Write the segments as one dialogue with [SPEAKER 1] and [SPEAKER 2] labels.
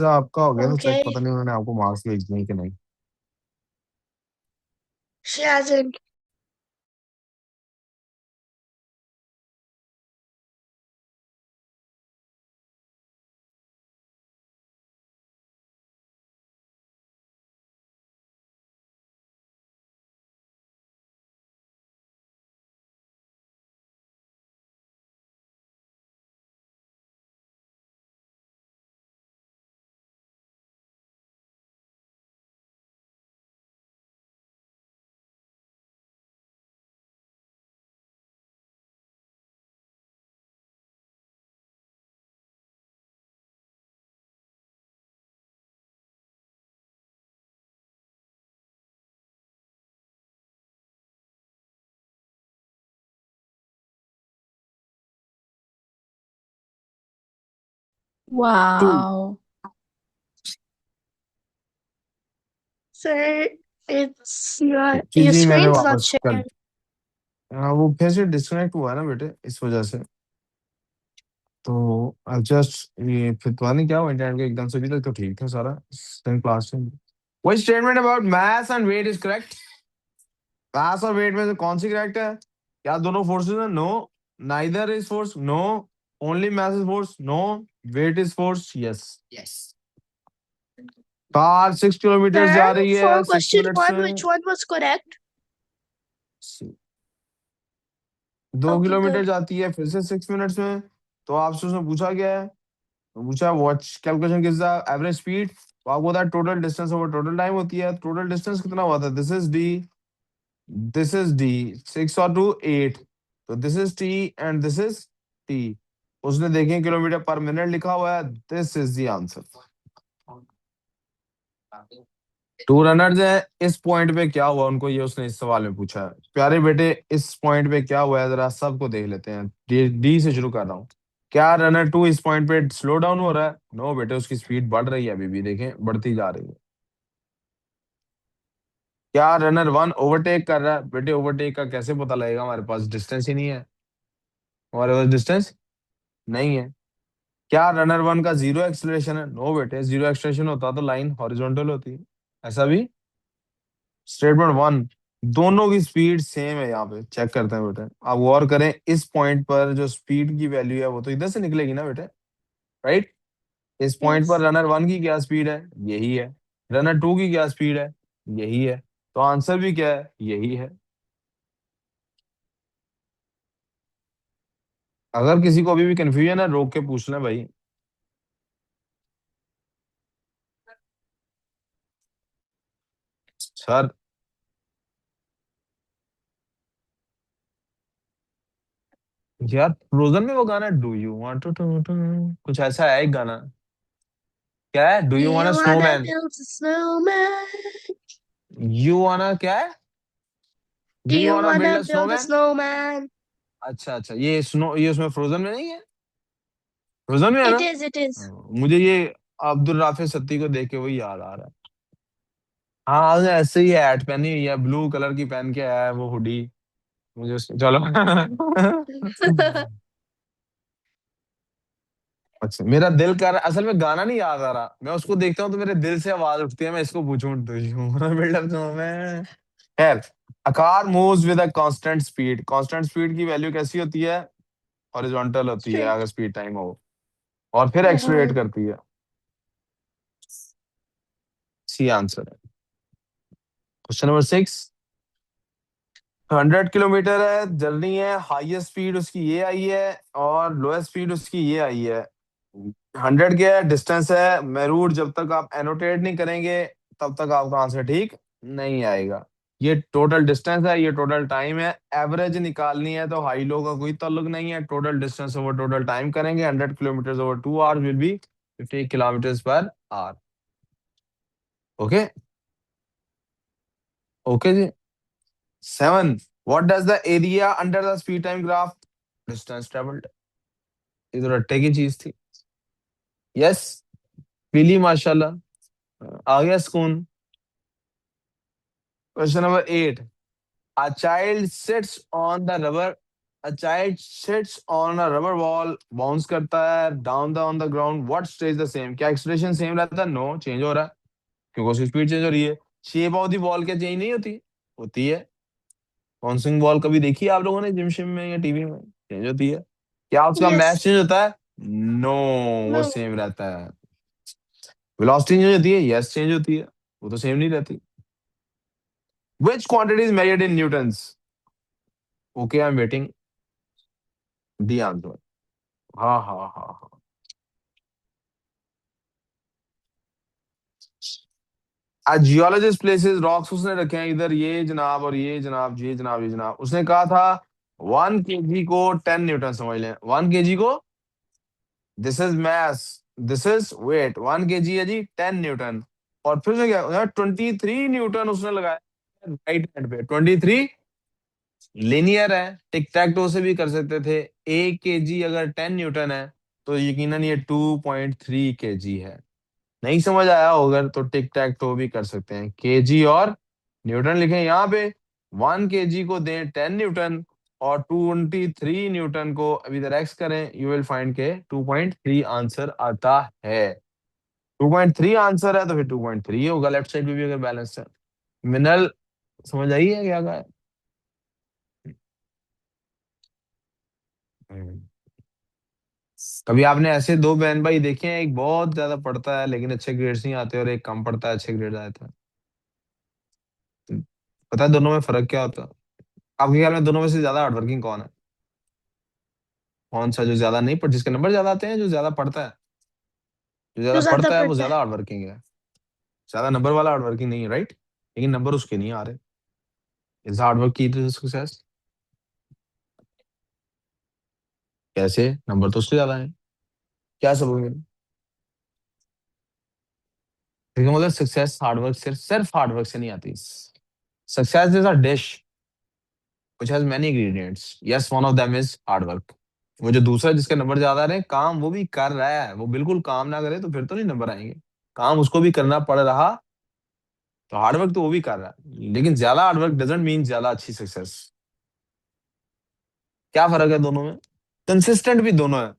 [SPEAKER 1] आपका हो गया तो चेक,
[SPEAKER 2] Okay,
[SPEAKER 1] पता नहीं उन्होंने आपको मार्क्स भेज दिए कि नहीं।
[SPEAKER 2] she hasn't.
[SPEAKER 1] Too.
[SPEAKER 3] Wow.
[SPEAKER 2] Sir, it's not.
[SPEAKER 1] Ji
[SPEAKER 2] Your
[SPEAKER 1] ji, मैंने
[SPEAKER 2] screen's not
[SPEAKER 1] वापस कर।
[SPEAKER 2] sharing.
[SPEAKER 1] हाँ, वो फिर से डिस्कनेक्ट हुआ ना बेटे, इस वजह से। तो अब जस्ट ये फिर पता नहीं क्या हुआ इंटरनेट के, एकदम से भी तक तो ठीक था सारा सेम क्लास में। What statement about mass and weight is correct? Mass और वेट में से कौन सी करेक्ट है? क्या दोनों फोर्सेस हैं? No. Neither is force? No. Only mass is force? No. Weight is force? Yes. Car 6 kilometre
[SPEAKER 2] Sir,
[SPEAKER 1] जा रही है
[SPEAKER 2] for
[SPEAKER 1] 6
[SPEAKER 2] question
[SPEAKER 1] मिनट्स
[SPEAKER 2] one,
[SPEAKER 1] में।
[SPEAKER 2] which one was correct?
[SPEAKER 1] 2
[SPEAKER 2] Okay,
[SPEAKER 1] kilometre
[SPEAKER 2] good.
[SPEAKER 1] जाती है फिर से 6 मिनट्स में। तो आपसे उसमें पूछा गया है, पूछा what calculation gives the average speed, तो आपको पता है total distance over total time होती है। टोटल डिस्टेंस कितना हुआ था? This is D, this is D, 6 और 2 8, तो this is T and this is T. उसने देखें किलोमीटर पर मिनट लिखा हुआ है, this is the answer. Two runners है, इस पॉइंट पे क्या हुआ उनको, ये उसने इस सवाल में पूछा है। प्यारे बेटे, इस पॉइंट पे क्या हुआ है जरा सबको देख लेते हैं। डी से शुरू कर रहा हूँ। क्या रनर टू इस पॉइंट पे स्लो डाउन हो रहा है? नो बेटे, उसकी स्पीड बढ़ रही है, अभी भी देखें बढ़ती जा रही है। क्या रनर वन ओवरटेक कर रहा है? बेटे ओवरटेक का कैसे पता लगेगा, हमारे पास डिस्टेंस ही नहीं है, हमारे पास डिस्टेंस नहीं है। क्या रनर वन का जीरो एक्सलेशन है? नो बेटे, जीरो एक्सलेशन होता तो लाइन हॉरिजॉन्टल होती, ऐसा भी। स्टेटमेंट वन, दोनों की स्पीड सेम है, यहाँ पे चेक करते हैं बेटे। आप गौर करें, इस पॉइंट पर जो स्पीड की वैल्यू है वो तो इधर से निकलेगी ना बेटे, राइट। इस पॉइंट पर
[SPEAKER 2] Yes.
[SPEAKER 1] रनर वन की क्या स्पीड है? यही है। रनर टू की क्या स्पीड है? यही है। तो आंसर भी क्या है? यही है। अगर किसी को अभी भी कंफ्यूजन है, रोक के पूछ लें भाई। सर, यार फ्रोजन में वो गाना डू यू वांट टू कुछ ऐसा है एक गाना। क्या है? Do
[SPEAKER 2] Do
[SPEAKER 1] you want a
[SPEAKER 2] you wanna
[SPEAKER 1] snowman?
[SPEAKER 2] build a snowman?
[SPEAKER 1] You want क्या है?
[SPEAKER 2] Do
[SPEAKER 1] do you
[SPEAKER 2] you
[SPEAKER 1] want build
[SPEAKER 2] wanna
[SPEAKER 1] a
[SPEAKER 2] build a
[SPEAKER 1] snowman?
[SPEAKER 2] snowman?
[SPEAKER 1] अच्छा अच्छा, ये स्नो, ये उसमें फ्रोजन में नहीं है? फ्रोजन में है ना?
[SPEAKER 2] It is, it is.
[SPEAKER 1] मुझे ये अब्दुल राफे सत्ती को देख के वही याद आ रहा है। हाँ, उसने ऐसे ही हैट पहनी हुई है, ब्लू कलर की पहन के आया है वो हुडी। मुझे चलो। अच्छा, मेरा दिल कर रहा, असल में गाना नहीं याद आ रहा, मैं उसको देखता हूँ तो मेरे दिल से आवाज उठती है, मैं इसको पूछूं तो बिल्डअप तो मैं। खैर, a car moves with a constant speed, constant speed की वैल्यू कैसी होती है? हॉरिजॉन्टल होती है
[SPEAKER 2] Straight.
[SPEAKER 1] अगर स्पीड टाइम हो, और फिर एक्सलरेट
[SPEAKER 2] Uh-huh.
[SPEAKER 1] करती है। सी आंसर है। क्वेश्चन नंबर 6, 100 किलोमीटर है जर्नी है, हाईएस्ट स्पीड उसकी ये आई है और लोएस्ट स्पीड उसकी ये आई है। 100 क्या है? डिस्टेंस है। मैं जब तक आप एनोटेट नहीं करेंगे तब तक आपका आंसर ठीक नहीं आएगा। ये टोटल डिस्टेंस है, ये टोटल टाइम है। एवरेज निकालनी है तो हाई लो का कोई ताल्लुक नहीं है, total distance over total time करेंगे। 100 kilometre over 2 hours will be 50 kilometre per hour. Okay. Okay ji. 7, what does the area under the speed time graph? Distance travelled. ये तो रट्टे की चीज थी। यस। पीली माशाल्लाह, आ गया सुकून। Question number 8, a child sits on the rubber A child sits on a rubber ball, bounce करता है down the on the ground, what stage the same? क्या एक्सप्रेशन सेम रहता है? नो, चेंज हो रहा है क्योंकि उसकी स्पीड चेंज हो रही है। शेप ऑफ द बॉल क्या चेंज नहीं होती? होती है। बाउंसिंग बॉल कभी देखी है आप लोगों ने जिम शिम में या टीवी में? चेंज होती है। क्या उसका मैच
[SPEAKER 2] Yes.
[SPEAKER 1] चेंज होता है? नो, वो
[SPEAKER 2] No.
[SPEAKER 1] सेम रहता है। वेलोसिटी चेंज होती है? यस, चेंज होती है। वो तो सेम नहीं रहती। Which quantity is measured in newtons? Okay, I'm waiting the answer. हाँ हाँ हाँ हाँ। A geologist places rocks, उसने रखे हैं इधर ये जनाब और ये जनाब, ये जनाब, ये जनाब। उसने कहा था 1 kg को 10 न्यूटन समझ लें। 1 kg को, this is mass, this is weight, 1 kg है जी 10 न्यूटन। और फिर उसने क्या, 23 न्यूटन उसने लगाया राइट हैंड पे। 23 लिनियर है, टिक टैक टो से भी कर सकते थे। 1 kg अगर 10 न्यूटन है तो यकीनन ये 2.3 kg है। नहीं समझ आया होगा तो टिक टैक टो भी कर सकते हैं। केजी और न्यूटन लिखें यहाँ पे। 1 kg को दें 10 न्यूटन और 23 न्यूटन को अब इधर एक्स करें, यू विल फाइंड के 2.3 आंसर आता है। 2.3 आंसर है तो फिर 2.3 होगा लेफ्ट साइड में भी अगर बैलेंस है। मिनरल, समझ आई है क्या का? कभी आपने ऐसे दो बहन भाई देखे हैं, एक बहुत ज्यादा पढ़ता है लेकिन अच्छे ग्रेड्स नहीं आते, और एक कम पढ़ता है अच्छे ग्रेड आते हैं? पता है दोनों में फर्क क्या होता है? आपके ख्याल में दोनों में से ज्यादा हार्डवर्किंग कौन है? कौन सा जो ज्यादा नहीं पढ़, जिसके नंबर ज्यादा आते हैं, जो ज्यादा पढ़ता है? जो
[SPEAKER 2] जो
[SPEAKER 1] ज्यादा
[SPEAKER 2] ज्यादा
[SPEAKER 1] पढ़ता है वो
[SPEAKER 2] पढ़ता
[SPEAKER 1] ज्यादा
[SPEAKER 2] है।
[SPEAKER 1] हार्डवर्किंग है। ज्यादा नंबर वाला हार्डवर्किंग नहीं है, राइट? लेकिन नंबर उसके नहीं आ रहे। इज हार्डवर्क की टू सक्सेस? कैसे? नंबर तो उसके ज्यादा है। क्या सबूत है? लेकिन मतलब सक्सेस हार्डवर्क, सिर्फ सिर्फ हार्डवर्क से नहीं आती। Success is a dish which has many ingredients. Yes, one of them is hard work. वो जो दूसरा जिसके नंबर ज्यादा आ रहे हैं, काम वो भी कर रहा है, वो बिल्कुल काम ना करे तो फिर तो नहीं नंबर आएंगे। काम उसको भी करना पड़ रहा, तो हार्डवर्क तो वो भी कर रहा है, लेकिन ज्यादा हार्डवर्क डजंट मीन ज्यादा अच्छी सक्सेस। क्या फर्क है दोनों में? कंसिस्टेंट भी दोनों है।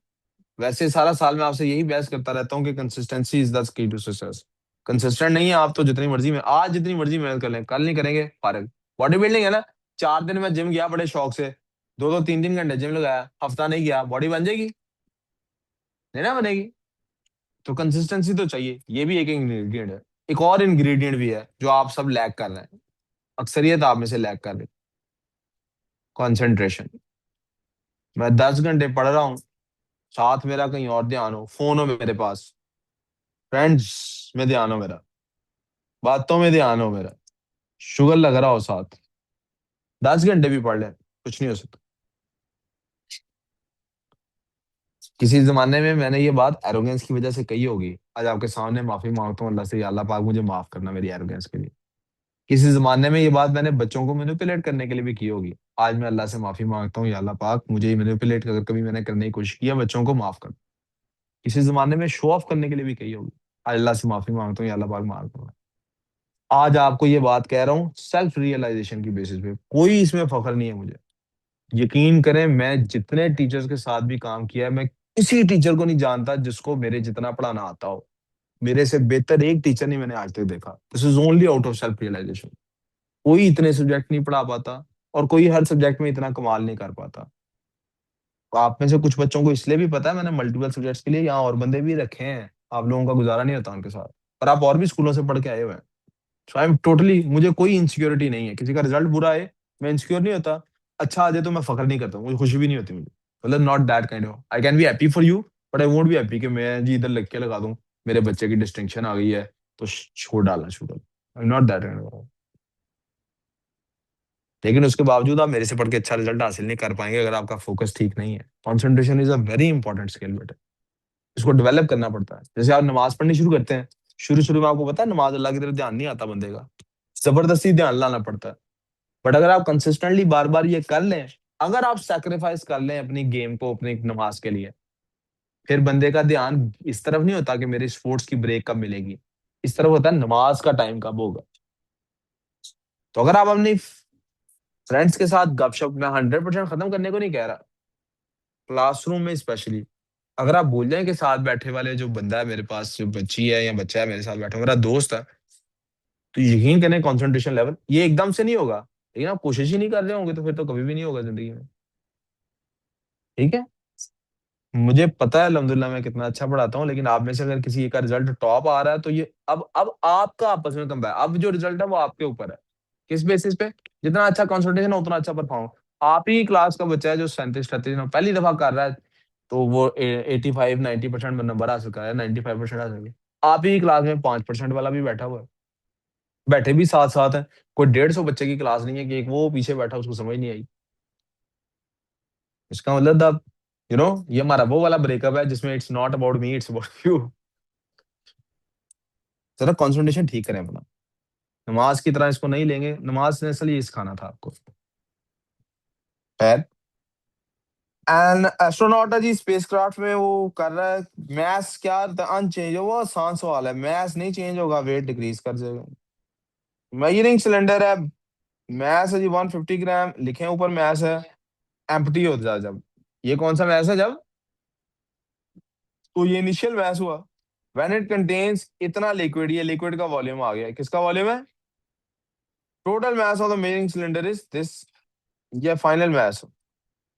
[SPEAKER 1] वैसे सारा साल मैं आपसे यही बहस करता रहता हूँ कि consistency is the key to success. Consistent नहीं है आप तो जितनी मर्जी में आज जितनी मर्जी मेहनत कर लें, कल नहीं करेंगे फारग। बॉडी बिल्डिंग है ना, 4 दिन में जिम गया बड़े शौक से, 2-2 3-3 घंटे जिम लगाया, हफ्ता नहीं गया, बॉडी बन जाएगी? नहीं ना बनेगी। तो कंसिस्टेंसी तो चाहिए, ये भी एक इंग्रेडिएंट है। एक और इंग्रेडिएंट भी है जो आप सब लैग कर रहे हैं, अक्सरियत आप में से लैग कर रही, कंसंट्रेशन। मैं 10 घंटे पढ़ रहा हूँ, साथ मेरा कहीं और ध्यान हो, फोन हो मेरे पास, फ्रेंड्स में ध्यान हो मेरा, बातों में ध्यान हो मेरा, शुगर लग रहा हो साथ, 10 घंटे भी पढ़ लें, कुछ नहीं हो सकता। किसी जमाने में मैंने ये बात एरोगेंस की वजह से कही होगी, आज आपके सामने माफी मांगता हूँ अल्लाह से, या अल्लाह पाक मुझे माफ करना मेरी एरोगेंस के लिए। किसी जमाने में ये बात मैंने बच्चों को मैनिपुलेट करने के लिए भी की होगी, आज मैं अल्लाह से माफी मांगता हूँ, या अल्लाह पाक मुझे मैनिपुलेट अगर कभी मैंने करने की कोशिश किया बच्चों को माफ कर। किसी जमाने में शो ऑफ करने के लिए भी कही होगी, आज अल्लाह से माफी मांगता हूँ, या अल्लाह पाक माफ कर। आज आपको ये बात कह रहा हूँ सेल्फ रियलाइजेशन की बेसिस पे, कोई इसमें फख्र नहीं है मुझे। यकीन करें, मैं जितने टीचर्स के साथ भी काम किया है, मैं किसी टीचर को नहीं जानता जिसको मेरे जितना पढ़ाना आता हो। मेरे से बेहतर एक टीचर नहीं मैंने आज तक देखा। This is only out of self realisation. कोई इतने सब्जेक्ट नहीं पढ़ा पाता और कोई हर सब्जेक्ट में इतना कमाल नहीं कर पाता। तो आप में से कुछ बच्चों को इसलिए भी पता है मैंने मल्टीपल सब्जेक्ट्स के लिए यहाँ और बंदे भी रखे हैं, आप लोगों का गुजारा नहीं होता उनके साथ, पर आप और भी स्कूलों से पढ़ के आए हुए हैं। सो आई एम टोटली, मुझे कोई इनसिक्योरिटी नहीं है, किसी का रिजल्ट बुरा है मैं इनसिक्योर नहीं होता, अच्छा आ जाए तो मैं फखर नहीं करता, मुझे खुशी भी नहीं होती मुझे। मतलब not that kind of, I can be happy for you but I won't be happy कि मैं जी इधर लिख के लगा दूं मेरे बच्चे की डिस्टिंक्शन आ गई है तो छोड़ डालना शुरू। I am not that kind of. लेकिन उसके बावजूद आप मेरे से पढ़ के अच्छा रिजल्ट हासिल नहीं कर पाएंगे अगर आपका फोकस ठीक नहीं है। Concentration is a very important skill बेटा, इसको डेवलप करना पड़ता है। जैसे आप नमाज पढ़नी शुरू करते हैं, शुरू शुरू में आपको पता है नमाज अल्लाह की तरफ ध्यान नहीं आता बंदे का, जबरदस्ती ध्यान लाना पड़ता है। बट अगर आप कंसिस्टेंटली बार बार ये कर लें, अगर आप सैक्रिफाइस कर लें अपनी गेम को अपनी नमाज के लिए, फिर बंदे का ध्यान इस तरफ नहीं होता कि मेरे स्पोर्ट्स की ब्रेक कब मिलेगी, इस तरफ होता है नमाज का टाइम कब होगा। तो अगर आप अपनी फ्रेंड्स के साथ गपशप, मैं 100% खत्म करने को नहीं कह रहा, क्लासरूम में स्पेशली अगर आप बोल जाएं कि साथ बैठे वाले जो बंदा है मेरे पास, जो बच्ची है या बच्चा है मेरे साथ बैठा मेरा दोस्त है, तो यकीन करें कंसंट्रेशन लेवल ये एकदम से नहीं होगा, लेकिन आप कोशिश ही नहीं कर रहे होंगे तो फिर तो कभी भी नहीं होगा जिंदगी में। ठीक है। मुझे पता है अल्हम्दुलिल्लाह मैं कितना अच्छा पढ़ाता हूँ, लेकिन आप में से अगर किसी का रिजल्ट टॉप आ रहा है तो ये अब आपका आपस में कंपेयर, अब जो रिजल्ट है वो आपके ऊपर है। किस बेसिस पे? जितना अच्छा कंसंट्रेशन उतना अच्छा परफॉर्म। आप ही क्लास का बच्चा है जो 37-38 पहली दफा कर रहा है, तो वो 85-90% नंबर हासिल कर रहा है, 95% हासिल कर, आप ही क्लास में 5% वाला भी बैठा हुआ है, बैठे भी साथ साथ है। कोई 150 बच्चे की क्लास नहीं है कि एक वो पीछे बैठा उसको समझ नहीं आई। इसका मतलब अब ये हमारा वो वाला ब्रेकअप है जिसमें it's not about me, it's about you. जरा कंसंट्रेशन ठीक करें अपना, नमाज की तरह इसको नहीं लेंगे, नमाज ने असली ये सिखाना था आपको। खैर, एन एस्ट्रोनॉट है जी स्पेसक्राफ्ट में, वो कर रहा है मैथ्स, क्या अनचेंज है, वो आसान सवाल है, मैथ्स नहीं चेंज होगा, वेट डिक्रीज कर जाएगा। मेजरिंग सिलेंडर है, मैथ्स है जी 150 ग्राम, लिखे ऊपर मैथ्स है, एम्प्टी हो जाए जब, ये कौन सा मैथ्स है जब, तो ये इनिशियल मैथ्स हुआ। व्हेन इट कंटेन्स इतना लिक्विड, ये लिक्विड का वॉल्यूम आ गया, किसका वॉल्यूम है, total mass of the measuring cylinder is this, ये फाइनल मास।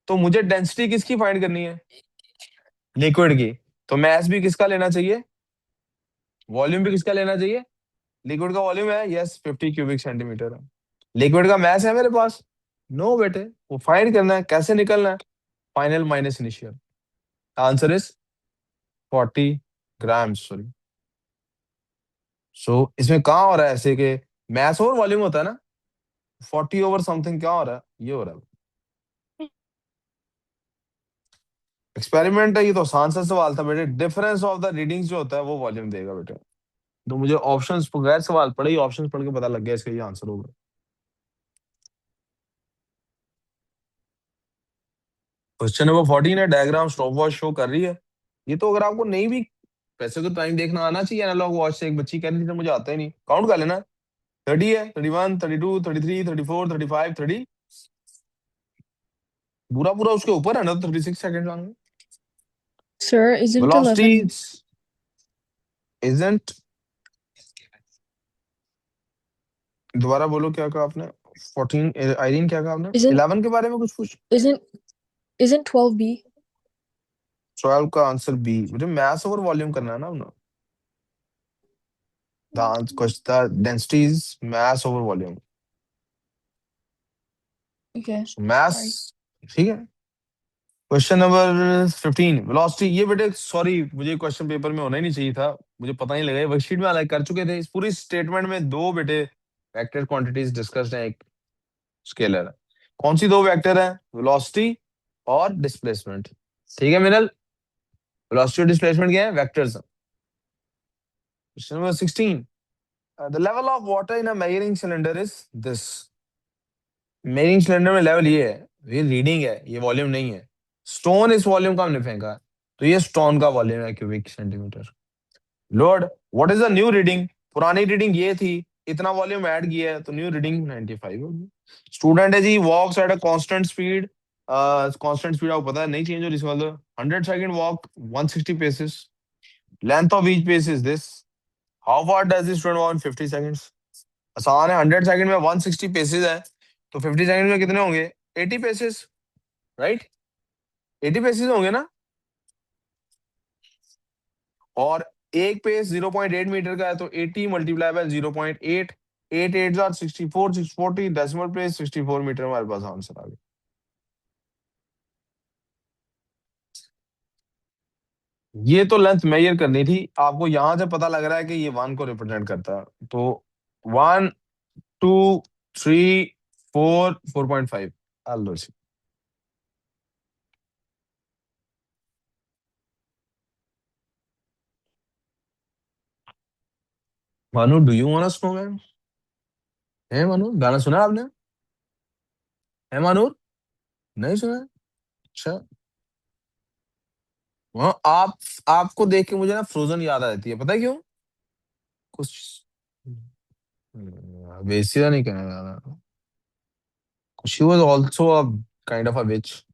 [SPEAKER 1] तो मुझे डेंसिटी किसकी फाइंड करनी है, लिक्विड की, तो मास भी किसका लेना चाहिए, वॉल्यूम भी किसका लेना चाहिए, लिक्विड का वॉल्यूम है, यस 50 क्यूबिक सेंटीमीटर है। लिक्विड का मास है मेरे पास, नो बेटे, वो फाइंड करना है, कैसे निकलना है, final minus initial, answer is 40 gram, sorry. So इसमें कहाँ हो रहा है ऐसे कि मास और वॉल्यूम होता है ना, 40 ओवर समथिंग क्या हो रहा है, ये हो रहा है। एक्सपेरिमेंट है ये, तो आसान सा सवाल था बेटे, डिफरेंस ऑफ द रीडिंग्स जो होता है वो वॉल्यूम देगा बेटे। तो मुझे ऑप्शंस बगैर सवाल पढ़े ही ऑप्शंस पढ़ के पता लग गया इसका ये आंसर होगा। क्वेश्चन नंबर 14 है, डायग्राम स्टॉप वॉच शो कर रही है। ये तो अगर आपको नहीं भी, वैसे तो टाइम देखना आना चाहिए एनालॉग वॉच से, एक बच्ची कह रही थी तो मुझे आता ही नहीं, काउंट कर लेना। 30 है, 31, 32, 33, 34, 35, 30, पूरा पूरा उसके ऊपर है ना, 36 सेकेंड आएंगे।
[SPEAKER 2] Sir, isn't
[SPEAKER 1] velocity
[SPEAKER 2] 11?
[SPEAKER 1] इजंट, दोबारा बोलो क्या कहा आपने, 14 आइरीन क्या कहा आपने,
[SPEAKER 2] Isn't
[SPEAKER 1] 11 के बारे में कुछ पूछ।
[SPEAKER 2] isn't isn't 12B?
[SPEAKER 1] 12 का आंसर बी, मुझे मैथ्स ओवर वॉल्यूम करना है ना उन्होंने, the answer question density is mass over volume,
[SPEAKER 2] Okay,
[SPEAKER 1] mass.
[SPEAKER 2] sorry.
[SPEAKER 1] ठीक है। क्वेश्चन नंबर 15, वेलोसिटी, ये बेटे सॉरी मुझे क्वेश्चन पेपर में होना ही नहीं चाहिए था, मुझे पता नहीं लगा, वर्कशीट में अलग कर चुके थे। इस पूरी स्टेटमेंट में दो बेटे वेक्टर क्वांटिटीज डिस्कस्ड हैं, एक स्केलर है। कौन सी दो वेक्टर है, वेलोसिटी और डिस्प्लेसमेंट। ठीक है मिनल, वेलोसिटी और डिस्प्लेसमेंट क्या है, vectors. Question number 16, the level of water in a measuring cylinder is this. Measuring cylinder में लेवल ये है, ये रीडिंग है, ये वॉल्यूम नहीं है। स्टोन इस वॉल्यूम का हमने फेंका, तो ये स्टोन का वॉल्यूम है cubic centimetre. Lord, what is the new reading, पुरानी रीडिंग ये थी, इतना वॉल्यूम ऐड किया है तो न्यू रीडिंग 95 होगी। स्टूडेंट है जी, walks at a constant speed, constant speed आपको पता है नहीं चेंज हो रही, इसका मतलब 100 second walk 160 paces, length of each pace is this, how far does this student walk in 50 seconds. आसान है, 100 सेकंड में 160 पेसेस है, तो 50 सेकंड में कितने होंगे, 80 पेसेस, राइट, 80 पेसेस होंगे ना। और एक पेस 0.8 मीटर का है, तो 80 मल्टीप्लाई बाय 0.8, 8 8 जार 64, 640, डेसिमल प्लेस 64 मीटर, हमारे पास आंसर आ गया। ये तो लेंथ मेजर करनी थी आपको, यहां से पता लग रहा है कि ये 1 को रिप्रेजेंट करता है, तो 1, 2, 3, 4, 4.5, लो जी। Manu, do you want to know ma'am, है मानू, गाना सुना आपने, है मानू, नहीं सुना, अच्छा। वहाँ आपको देख के मुझे ना फ्रोजन याद आ जाती है, पता है क्यों, कुछ बेसिया नहीं कहना ज्यादा, She was also a kind of a witch.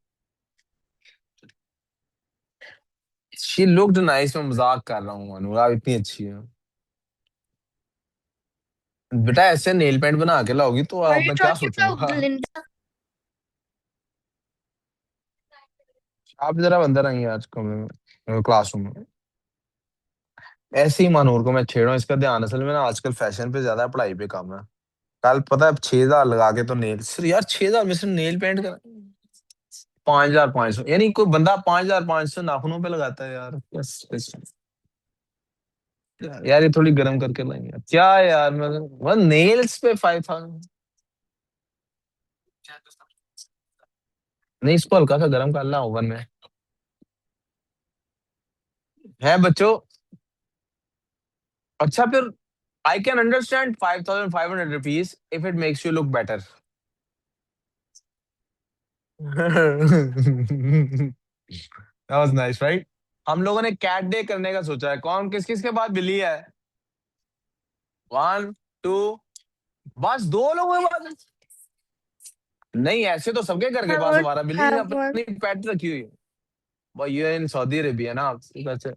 [SPEAKER 1] She looked nice. मैं मजाक कर रहा हूँ अनुराग, इतनी अच्छी है। बेटा ऐसे नेल पेंट बना के लाओगी तो
[SPEAKER 2] Are
[SPEAKER 1] आप
[SPEAKER 2] you
[SPEAKER 1] मैं क्या
[SPEAKER 2] talking
[SPEAKER 1] सोचूंगा।
[SPEAKER 2] about Belinda?
[SPEAKER 1] आप जरा अंदर आइए आज कमरे में, क्लासरूम में। ऐसे ही मनोर को मैं छेड़ा हूं, इसका ध्यान असल में ना आजकल फैशन पे ज्यादा है, पढ़ाई पे कम है। कल पता है 6,000 लगा के तो नेल सिर्फ यार 6,000 में सिर्फ नेल पेंट का 5,500, यानी कोई बंदा 5,500 नाखूनों पे लगाता है यार। यस। यार ये थोड़ी गर्म करके लाएंगे क्या यार, मैं नेल्स पे 5,000। नहीं, इसको हल्का सा गर्म कर ला ओवन में। है बच्चों। अच्छा फिर I can understand 5,500 rupees if it makes you look better. That was nice, right? हम लोगों ने कैट डे करने का सोचा है, कौन किस किस के पास बिल्ली है? 1 2, बस 2 लोगों के पास। नहीं ऐसे तो सबके घर के
[SPEAKER 2] I
[SPEAKER 1] पास
[SPEAKER 2] want
[SPEAKER 1] हमारा
[SPEAKER 2] to
[SPEAKER 1] बिल्ली
[SPEAKER 2] have one.
[SPEAKER 1] अपनी पेट रखी हुई है। भाई ये इन सऊदी अरेबिया ना वैसे।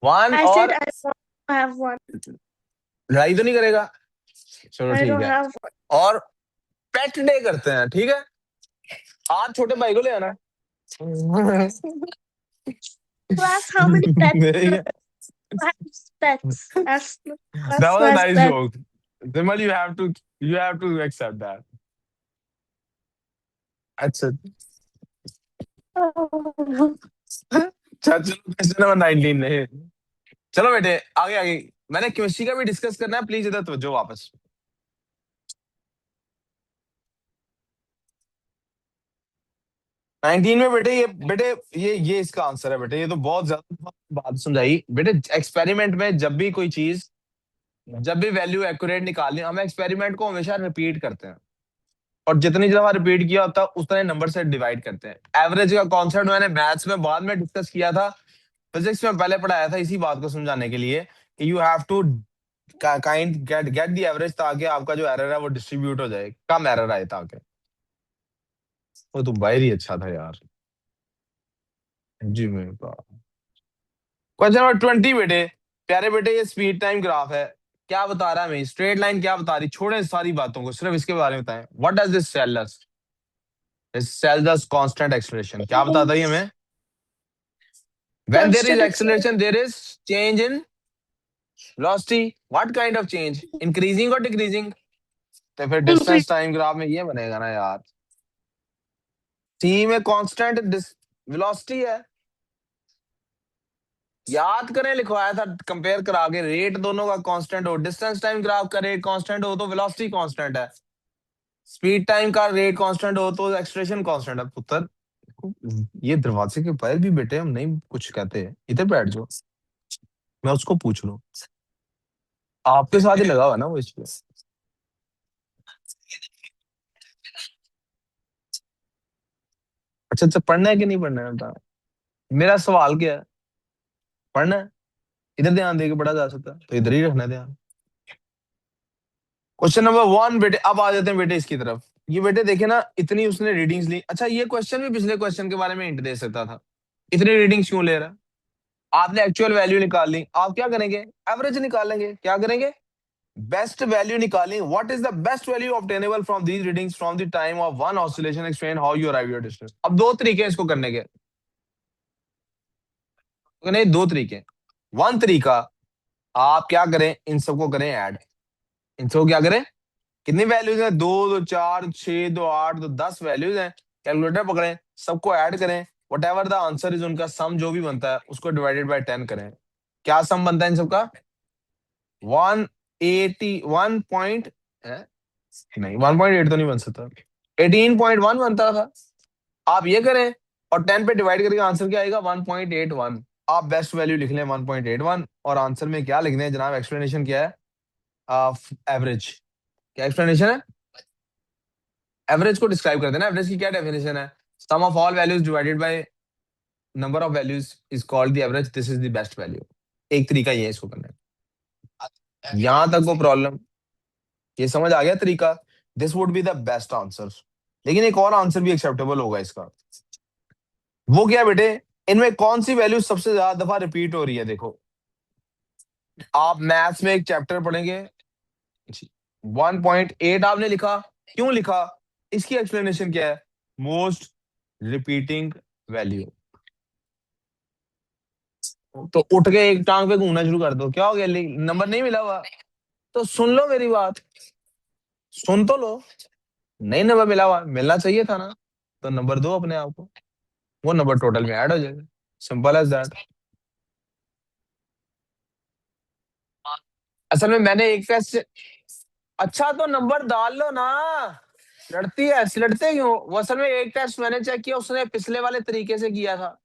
[SPEAKER 1] 1
[SPEAKER 2] I said
[SPEAKER 1] और
[SPEAKER 2] I want to have one.
[SPEAKER 1] लड़ाई तो नहीं करेगा? चलो
[SPEAKER 2] I
[SPEAKER 1] ठीक
[SPEAKER 2] don't
[SPEAKER 1] है।
[SPEAKER 2] have one.
[SPEAKER 1] और पेट डे करते हैं, ठीक है। आज छोटे भाई को ले आना।
[SPEAKER 2] Class, how many pets
[SPEAKER 1] ठीक
[SPEAKER 2] do
[SPEAKER 1] है।
[SPEAKER 2] I have? Pets.
[SPEAKER 1] That
[SPEAKER 2] That's
[SPEAKER 1] was a
[SPEAKER 2] less
[SPEAKER 1] nice
[SPEAKER 2] pets.
[SPEAKER 1] joke. Vimal, you have to accept that. अच्छा। चलो क्वेश्चन नंबर 19 नहीं। चलो बेटे आगे आगे। मैंने केमिस्ट्री का भी डिस्कस करना है, प्लीज इधर तो वापस। 19 में बेटे ये इसका आंसर है बेटे, ये तो बहुत ज्यादा बात समझाई बेटे। एक्सपेरिमेंट में जब भी वैल्यू एक्यूरेट निकालनी, हम एक्सपेरिमेंट को हमेशा रिपीट करते हैं, और जितनी दफा रिपीट किया होता है उतने नंबर से डिवाइड करते हैं। एवरेज का कॉन्सेप्ट मैंने मैथ्स में बाद में डिस्कस किया था, फिजिक्स में पहले पढ़ाया था, इसी बात को समझाने के लिए कि you have to kind get the average, ताकि आपका जो एरर है वो डिस्ट्रीब्यूट हो जाए, कम एरर आए ताकि। वो तो बाहर ही अच्छा था यार। जी मैं क्वेश्चन नंबर 20 बेटे। प्यारे बेटे ये स्पीड टाइम ग्राफ है, क्या बता रहा है हमें? स्ट्रेट लाइन क्या बता रही? छोड़े इस सारी बातों को, सिर्फ इसके बारे में बताएं। What does this tell us? This tells us constant acceleration. क्या बताता है हमें? When there is
[SPEAKER 2] Constant
[SPEAKER 1] acceleration,
[SPEAKER 2] acceleration.
[SPEAKER 1] there is change in velocity. What kind of change? Increasing or decreasing? तो फिर
[SPEAKER 2] Increase.
[SPEAKER 1] डिस्टेंस टाइम ग्राफ में ये बनेगा ना यार। टी में कांस्टेंट वेलोसिटी है। याद करें, लिखवाया था कंपेयर करा के, रेट दोनों का कांस्टेंट हो, डिस्टेंस टाइम ग्राफ का रेट कांस्टेंट हो तो वेलोसिटी कांस्टेंट है। स्पीड टाइम का रेट कांस्टेंट हो तो एक्सलेरेशन कांस्टेंट है पुत्र। ये दरवाजे के बाहर भी बेटे हम नहीं कुछ कहते, इधर बैठ जाओ, मैं उसको पूछ लूं। आपके साथ ही लगा हुआ ना वो इसलिए। अच्छा अच्छा, पढ़ना है कि नहीं पढ़ना है बता। मेरा सवाल क्या है? पढ़ना है? इधर ध्यान देके पढ़ा जा सकता है तो इधर ही रखना है ध्यान। क्वेश्चन नंबर 1 बेटे, अब आ जाते हैं बेटे इसकी तरफ। ये बेटे देखे ना, इतनी उसने रीडिंग्स ली। अच्छा ये क्वेश्चन भी पिछले क्वेश्चन के बारे में हिंट दे सकता था। इतनी रीडिंग्स क्यों ले रहा है? आपने एक्चुअल वैल्यू निकाल ली, आप क्या करेंगे? एवरेज निकालेंगे। क्या करेंगे? बेस्ट वैल्यू निकालेंगे। What is the best value obtainable from these readings from the time of one oscillation, explain how you arrive your distance. अब दो तरीके हैं इसको करने के। तो नहीं, दो तरीके। वन तरीका, आप क्या करें, इन सबको करें ऐड। इन सबको क्या करें? कितनी वैल्यूज है? 2 2 4 6 2 8 तो 10 वैल्यूज हैं। कैलकुलेटर पकड़ें, सबको ऐड करें, what ever the answer is, उनका सम जो भी बनता है उसको डिवाइडेड बाय 10 करें। क्या सम बनता है इन सबका? 181 नहीं 1.8 तो नहीं बन सकता, 18.1 बनता था। आप ये करें और 10 पे डिवाइड करके आंसर क्या आएगा? 1.81। आप बेस्ट वैल्यू लिख लें 1.81, और आंसर में क्या लिखने हैं जनाब? एक्सप्लेनेशन क्या है? एवरेज। क्या एक्सप्लेनेशन है? एवरेज को डिस्क्राइब करते हैं ना। एवरेज की क्या डेफिनेशन है? Sum of all values divided by number of values is called the average, this is the best value. एक तरीका ये है इसको करने का। यहां तक वो प्रॉब्लम, ये समझ आ गया तरीका? This would be the best answer. लेकिन एक और आंसर भी एक्सेप्टेबल होगा इसका। वो क्या बेटे, इनमें कौन सी वैल्यू सबसे ज्यादा दफा रिपीट हो रही है? देखो, आप मैथ्स में एक चैप्टर पढ़ेंगे, 1.8 आपने लिखा, क्यों लिखा? इसकी एक्सप्लेनेशन क्या है? Most repeating value. तो उठ के एक टांग पे घूमना शुरू कर दो, क्या हो गया? नंबर नहीं मिला हुआ तो सुन लो मेरी बात, सुन तो लो। नहीं नंबर मिला हुआ, मिलना चाहिए था ना, तो नंबर दो अपने आप को, वो नंबर टोटल में ऐड हो जाएगा। Simple as that. असल में मैंने एक टेस्ट। अच्छा तो नंबर डाल लो ना, लड़ती है, लड़ते क्यों? वो असल में एक टेस्ट मैंने चेक किया, उसने पिछले वाले तरीके से किया था,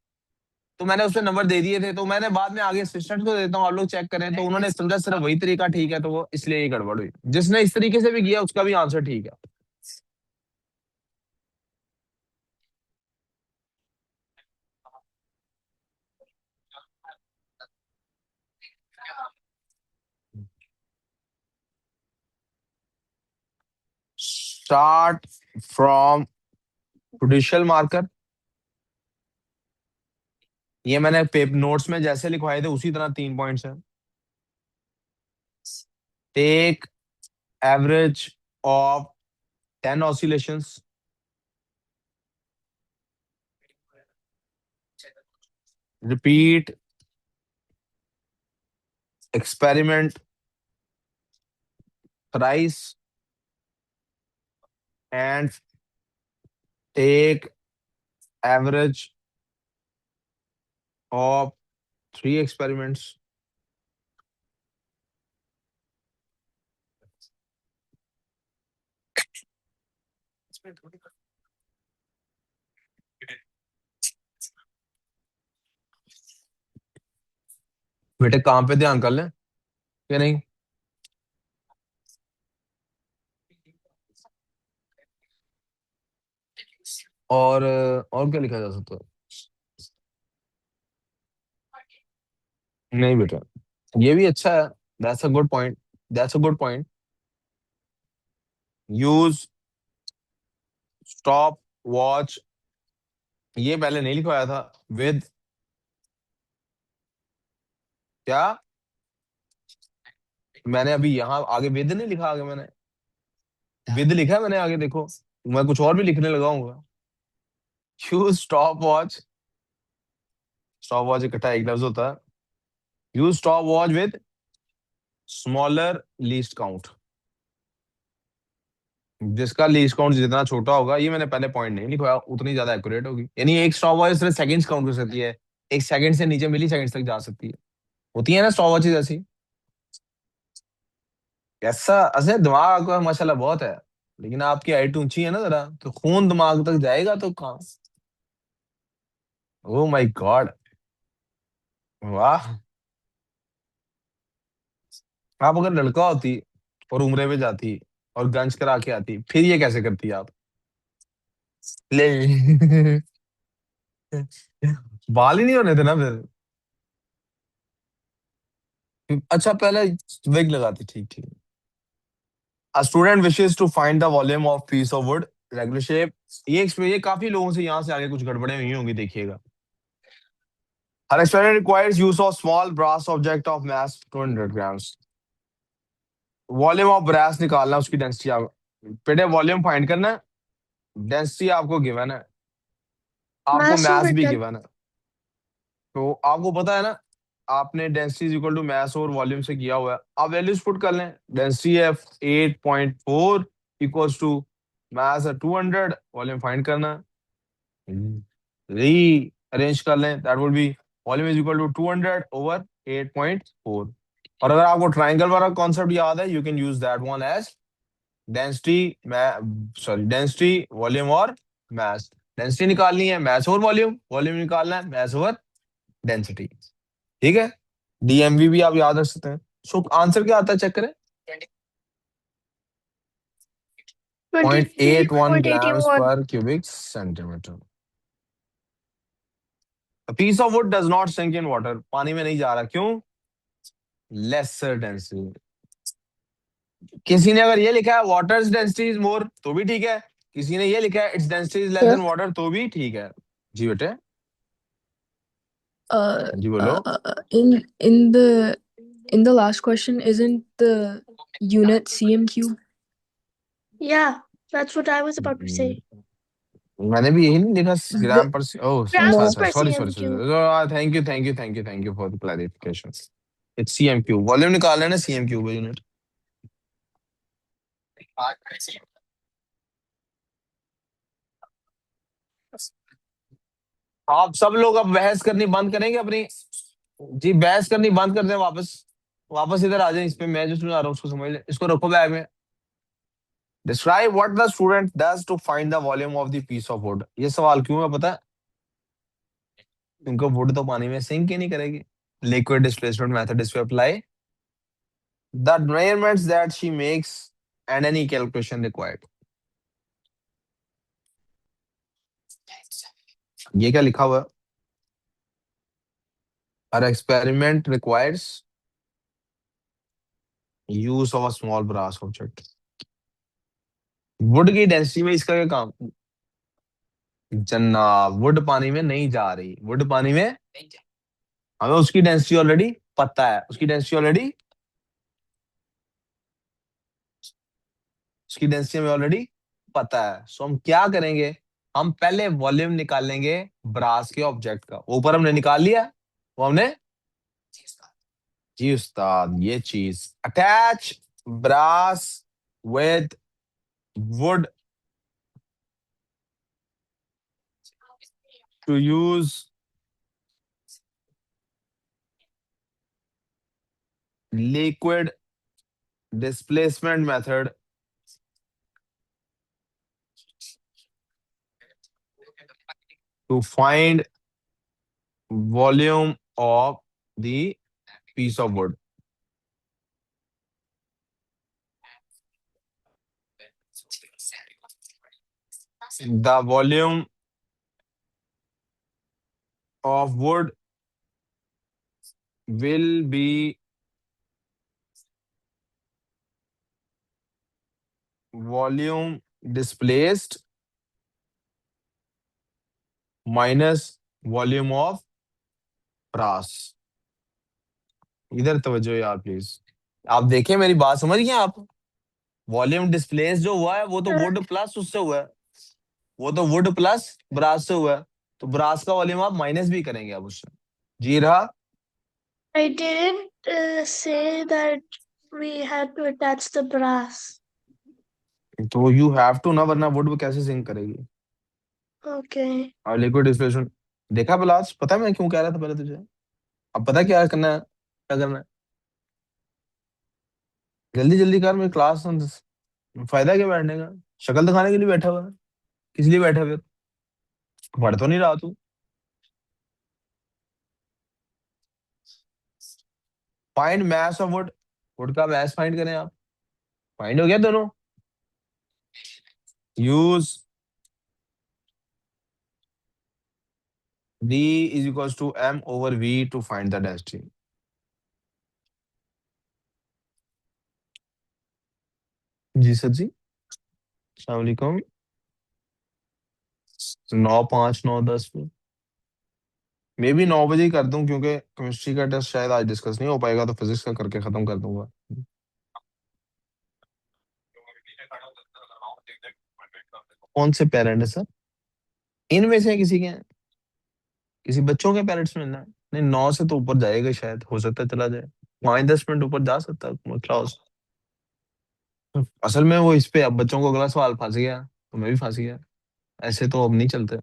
[SPEAKER 1] तो मैंने उससे नंबर दे दिए थे, तो मैंने बाद में आगे असिस्टेंट को देता हूँ, आप लोग चेक करें, तो उन्होंने समझा सिर्फ वही तरीका ठीक है, तो वो इसलिए ये गड़बड़ हुई। जिसने इस तरीके से भी किया उसका भी आंसर ठीक है। स्टार्ट फ्रॉम जुडिशियल मार्कर, ये मैंने पेपर नोट्स में जैसे लिखवाए थे उसी तरह 3 पॉइंट्स है। Take average of 10 oscillations, repeat experiment thrice and take average of 3 experiments. बेटे काम पे ध्यान कर लें कि नहीं? और क्या लिखा जा सकता है? नहीं बेटा, ये भी अच्छा है। That's a good point, that's a good point. Use stop watch, ये पहले नहीं लिखवाया था। विद क्या? मैंने अभी यहाँ आगे विद नहीं लिखा, आगे मैंने विद लिखा है मैंने आगे, देखो मैं कुछ और भी लिखने लगाऊंगा। Use stop watch, stop watch इकट्ठा एक लफ्ज होता है। Use stop watch with smaller least count, जिसका लीस्ट काउंट जितना छोटा होगा, ये मैंने पहले पॉइंट नहीं लिखवाया, उतनी ज्यादा एक्यूरेट होगी। यानी एक स्टॉप वॉच सिर्फ सेकंड्स काउंट कर सकती है, एक सेकंड से नीचे मिली सेकंड तक जा सकती है, होती है ना स्टॉप वॉचेज ऐसी। ऐसा ऐसे दिमाग आपका माशाल्लाह बहुत है, लेकिन आपकी हाइट ऊंची है ना जरा, तो खून दिमाग तक जाएगा तो कहाँ। ओ माय गॉड, वाह। आप अगर लड़का होती और उम्रे पे जाती और गंज करा के आती, फिर ये कैसे करती आप? ले बाल ही नहीं होने थे ना फिर? अच्छा पहले विग लगाती, ठीक ठीक। A student wishes to find the volume of piece of wood regular shape। ये काफी लोगों से यहाँ से आगे कुछ गड़बड़े हुई होंगी, देखिएगा। Her experiment requires use of small brass object of mass 200 grams। Volume of brass निकालना, उसकी डेंसिटी आप बेटे वॉल्यूम फाइंड करना है, डेंसिटी आपको गिवन है, आपको
[SPEAKER 2] Mass
[SPEAKER 1] मास
[SPEAKER 2] over
[SPEAKER 1] भी
[SPEAKER 2] 10.
[SPEAKER 1] गिवन है, तो आपको पता है ना, आपने डेंसिटी इक्वल टू मास और वॉल्यूम से किया हुआ है, आप वैल्यूज पुट कर लें। डेंसिटी है 8.4 इक्वल्स टू मास है 200, वॉल्यूम फाइंड करना है, री अरेंज कर लें, that would be volume is equal to 200 over 8.4। और अगर आपको ट्राइंगल वाला कॉन्सेप्ट याद है, you can use that one as density, sorry density volume और मास। डेंसिटी निकालनी है मास और वॉल्यूम, वॉल्यूम निकालना है मास ओवर डेंसिटी, ठीक है। डीएमवी भी आप याद रख सकते हैं। सो आंसर क्या आता है चेक करें। 0.81 grams
[SPEAKER 2] 23.81.
[SPEAKER 1] पर cubic centimetre. A piece of wood does not sink in water, पानी में नहीं जा रहा, क्यों? Lesser density. किसी ने अगर ये लिखा है वाटर डेंसिटी इज मोर, तो भी ठीक है, किसी ने ये लिखा है it's density is less
[SPEAKER 2] Yeah.
[SPEAKER 1] Then water, तो भी ठीक है। जी बेटे।
[SPEAKER 3] Uh,
[SPEAKER 1] जी बोलो।
[SPEAKER 3] in the last question, isn't the unit cm cube?
[SPEAKER 2] Yeah, that's what I was about to say.
[SPEAKER 1] मैंने भी यही नहीं लिखा
[SPEAKER 3] The,
[SPEAKER 1] ग्राम पर। ओह
[SPEAKER 2] Grams
[SPEAKER 3] no.
[SPEAKER 1] अच्छा
[SPEAKER 2] per
[SPEAKER 1] sorry
[SPEAKER 2] cm
[SPEAKER 1] sorry
[SPEAKER 2] cube.
[SPEAKER 1] Sorry, thank you for the clarification. It's CM cube, volume निकाल लेना, CM cube है यूनिट। आप सब लोग अब बहस करनी बंद करेंगे अपनी। जी बहस करनी बंद कर दें, वापस वापस इधर आ जाए। इस पे मैं जो सुना रहा हूँ उसको समझ ले, इसको रखो बैग में। Describe what the student does to find the volume of the piece of wood. ये सवाल क्यों है पता है? इनको वुड तो पानी में सिंक ही नहीं करेगी। Liquid displacement method is apply the measurements that she makes and any calculation required. ये क्या लिखा हुआ है? Our experiment requires use of a small brass object. Would की डेंसिटी में इसका क्या काम? जनाब वुड पानी में नहीं जा रही, वुड पानी में हमें उसकी डेंसिटी ऑलरेडी पता है, उसकी डेंसिटी हमें ऑलरेडी पता है। सो हम क्या करेंगे, हम पहले वॉल्यूम निकाल लेंगे ब्रास के ऑब्जेक्ट का। ऊपर हमने निकाल लिया, वो हमने। जी उस्ताद, ये चीज attach brass with wood to use liquid displacement method to find volume of the piece of wood. The volume of wood will be volume displaced minus volume of brass. इधर तवज्जो यार प्लीज। आप देखें, मेरी बात समझ गए आप? वॉल्यूम डिस्प्लेस जो हुआ है वो तो वुड प्लस उससे हुआ है, वो तो वुड प्लस ब्रास से हुआ है। तो ब्रास का वॉल्यूम आप माइनस भी करेंगे अब उससे। जी रहा।
[SPEAKER 2] I didn't say that we had to attach the brass.
[SPEAKER 1] तो यू हैव टू ना, वरना वुड वो कैसे सिंक करेगी?
[SPEAKER 2] Okay.
[SPEAKER 1] और लिक्विड डिस्प्लेसमेंट देखा बिलास, पता है मैं क्यों कह रहा था पहले तुझे? अब पता क्या करना है, क्या करना है? जल्दी जल्दी कर, मेरी क्लास। फायदा क्या बैठने का? शक्ल दिखाने के लिए बैठा हुआ है? किस लिए बैठा हुआ? पढ़ तो नहीं रहा तू? Find mass of would, would का मास फाइंड करें आप। फाइंड हो गया दोनों? Use d is equals to m over v to find the density. जी सर जी, अस्सलाम वालेकुम। 9, 5, 9, 10 पे मे भी 9 बजे ही कर दूं, क्योंकि केमिस्ट्री का टेस्ट शायद आज डिस्कस नहीं हो पाएगा, तो फिजिक्स का करके खत्म कर दूंगा। कौन से पेरेंट है सर? इनमें से किसी के हैं? किसी बच्चों के पेरेंट्स में ना? नहीं, 9 से तो ऊपर जाएगा शायद, हो सकता है चला जाए। 5, 10 मिनट ऊपर जा सकता है क्लास। असल में वो इस पे अब बच्चों को अगला सवाल फंस गया, तो मैं भी फंस गया। ऐसे तो अब नहीं चलते।